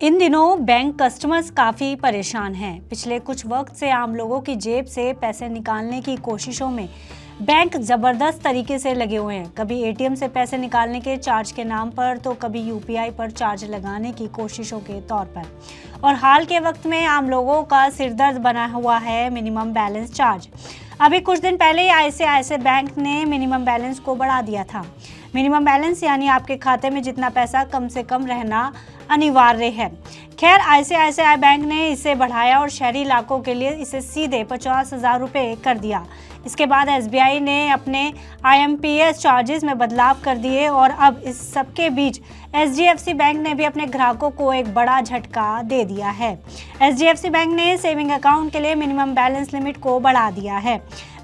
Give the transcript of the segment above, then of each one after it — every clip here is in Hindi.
इन दिनों बैंक कस्टमर्स काफ़ी परेशान हैं। पिछले कुछ वक्त से आम लोगों की जेब से पैसे निकालने की कोशिशों में बैंक ज़बरदस्त तरीके से लगे हुए हैं। कभी एटीएम से पैसे निकालने के चार्ज के नाम पर तो कभी यूपीआई पर चार्ज लगाने की कोशिशों के तौर पर। और हाल के वक्त में आम लोगों का सिरदर्द बना हुआ है मिनिमम बैलेंस चार्ज। अभी कुछ दिन पहले ही आईसीआईसीआई बैंक ने मिनिमम बैलेंस को बढ़ा दिया था। मिनिमम बैलेंस यानी आपके खाते में जितना पैसा कम से कम रहना अनिवार्य है। खैर, आईसीआईसीआई बैंक ने इसे बढ़ाया और शहरी इलाकों के लिए इसे सीधे 50,000 रुपये कर दिया। इसके बाद एसबीआई ने अपने आईएमपीएस चार्जेस में बदलाव कर दिए और अब इस सबके बीच एचडीएफसी बैंक ने भी अपने ग्राहकों को एक बड़ा झटका दे दिया है। एचडीएफसी बैंक ने सेविंग अकाउंट के लिए मिनिमम बैलेंस लिमिट को बढ़ा दिया है।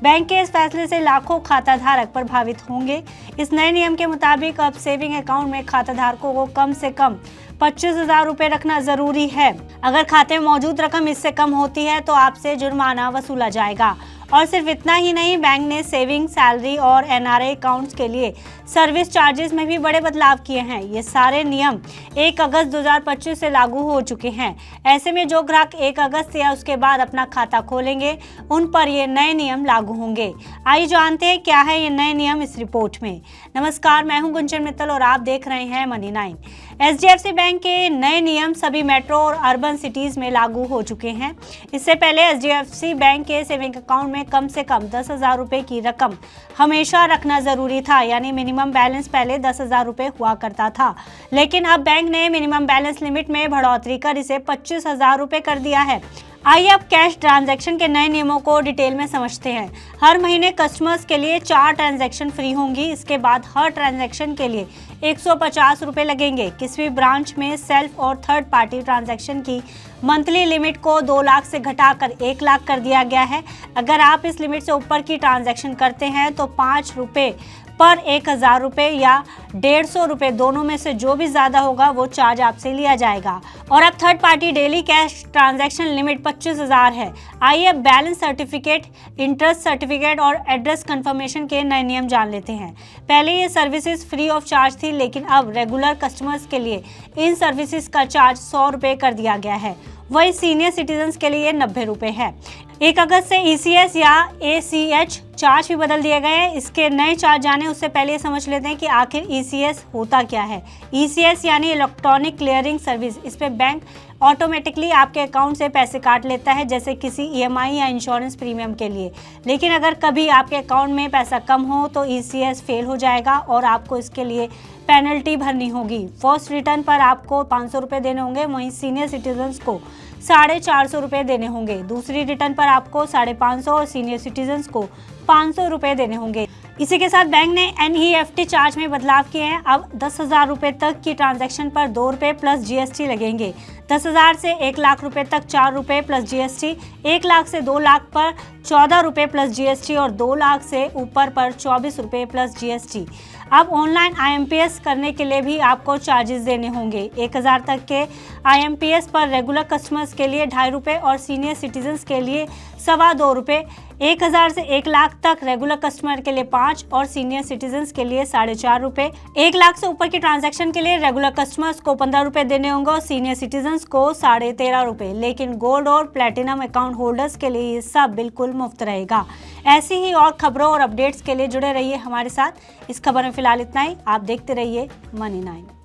बैंक के इस फैसले से लाखों खाता धारक प्रभावित होंगे। इस नए नियम के मुताबिक अब सेविंग अकाउंट में खाता धारकों को कम से कम 25,000 रुपये रखना जरूरी है। अगर खाते में मौजूद रकम इससे कम होती है तो आपसे जुर्माना वसूला जाएगा। और सिर्फ इतना ही नहीं, बैंक ने सेविंग, सैलरी और एनआरआई अकाउंट्स के लिए सर्विस चार्जेस में भी बड़े बदलाव किए हैं। ये सारे नियम 1 अगस्त 2025 से लागू हो चुके हैं। ऐसे में जो ग्राहक 1 अगस्त या उसके बाद अपना खाता खोलेंगे उन पर ये नए नियम लागू होंगे। आइए जानते हैं क्या है ये नए नियम इस रिपोर्ट में। नमस्कार, मैं हूं गुंजन मित्तल और आप देख रहे हैं मनी 9। एचडीएफसी बैंक के नए नियम सभी मेट्रो और अर्बन सिटीज में लागू हो चुके हैं। इससे पहले एचडीएफसी बैंक के सेविंग अकाउंट में कम से कम 10,000 रुपये की रकम हमेशा रखना जरूरी था, यानी मिनिमम बैलेंस पहले 10,000 रुपये हुआ करता था। लेकिन अब बैंक ने मिनिमम बैलेंस लिमिट में बढ़ोतरी कर इसे 25,000 रुपये कर दिया है। आइए अब कैश ट्रांजैक्शन के नए नियमों को डिटेल में समझते हैं। हर महीने कस्टमर्स के लिए 4 ट्रांजैक्शन फ्री होंगी। इसके बाद हर ट्रांजैक्शन के लिए 150 रुपये लगेंगे। किसी भी ब्रांच में सेल्फ और थर्ड पार्टी ट्रांजैक्शन की मंथली लिमिट को 2 लाख से घटाकर 1 लाख कर दिया गया है। अगर आप इस लिमिट से ऊपर की ट्रांजैक्शन करते हैं तो 5 रुपये पर 1,000 रुपये या 150 रुपये, दोनों में से जो भी ज़्यादा होगा वो चार्ज आपसे लिया जाएगा। और अब third party daily cash transaction limit 25,000 है। आइए बैलेंस सर्टिफिकेट, इंटरेस्ट सर्टिफिकेट और एड्रेस कंफर्मेशन के नए नियम जान लेते हैं। पहले ये सर्विसेज फ्री ऑफ चार्ज थी, लेकिन अब रेगुलर कस्टमर्स के लिए इन सर्विसेज का चार्ज 100 रुपये कर दिया गया है। वही सीनियर सिटीजन्स के लिए 90 रुपये है। 1 अगस्त से ईसीएस या एसीएच चार्ज भी बदल दिए गए हैं। इसके नए चार्ज जाने उससे पहले ये समझ लेते हैं कि आखिर ईसीएस होता क्या है। ईसीएस यानी इलेक्ट्रॉनिक क्लियरिंग सर्विस। इस पे बैंक ऑटोमेटिकली आपके अकाउंट से पैसे काट लेता है, जैसे किसी ईएमआई या इंश्योरेंस प्रीमियम के लिए। लेकिन अगर कभी आपके अकाउंट में पैसा कम हो तो ईसीएस फेल हो जाएगा और आपको इसके लिए पेनल्टी भरनी होगी। फर्स्ट रिटर्न पर आपको 500 रुपये देने होंगे, वहीं सीनियर सिटीजन्स को 450 रुपये देने होंगे। दूसरी रिटर्न पर आपको 550 और सीनियर सिटीजन्स को 500 रुपये देने होंगे। इसी के साथ बैंक ने एनईएफटी चार्ज में बदलाव किए हैं। अब 10,000 रुपये तक की ट्रांजैक्शन पर 2 रुपये प्लस जीएसटी लगेंगे। 10,000 से 1 लाख रुपये तक 4 रुपये प्लस जीएसटी। 1 लाख से 2 लाख पर 14 रुपये प्लस जीएसटी और 2 लाख से ऊपर पर 24 रुपये प्लस जीएसटी। अब ऑनलाइन आईएमपीएस करने के लिए भी आपको चार्जेस देने होंगे। 1,000 तक के आईएमपीएस पर रेगुलर कस्टमर्स के लिए 2.5 रुपये और सीनियर सिटीजन्स के लिए 2.25 रुपये। 1,000 से 1 लाख तक रेगुलर कस्टमर के लिए 5 और सीनियर सिटीजन्स के लिए 4.5 रुपये। 1 लाख से ऊपर की ट्रांजैक्शन के लिए रेगुलर कस्टमर्स को 15 रुपये देने होंगे और सीनियर सिटीजन्स को 13.5 रुपये। लेकिन गोल्ड और प्लेटिनम अकाउंट होल्डर्स के लिए ये सब बिल्कुल मुफ्त रहेगा। ऐसी ही और खबरों और अपडेट्स के लिए जुड़े रहिए हमारे साथ। इस खबर में फिलहाल इतना ही। आप देखते रहिए मनी 9।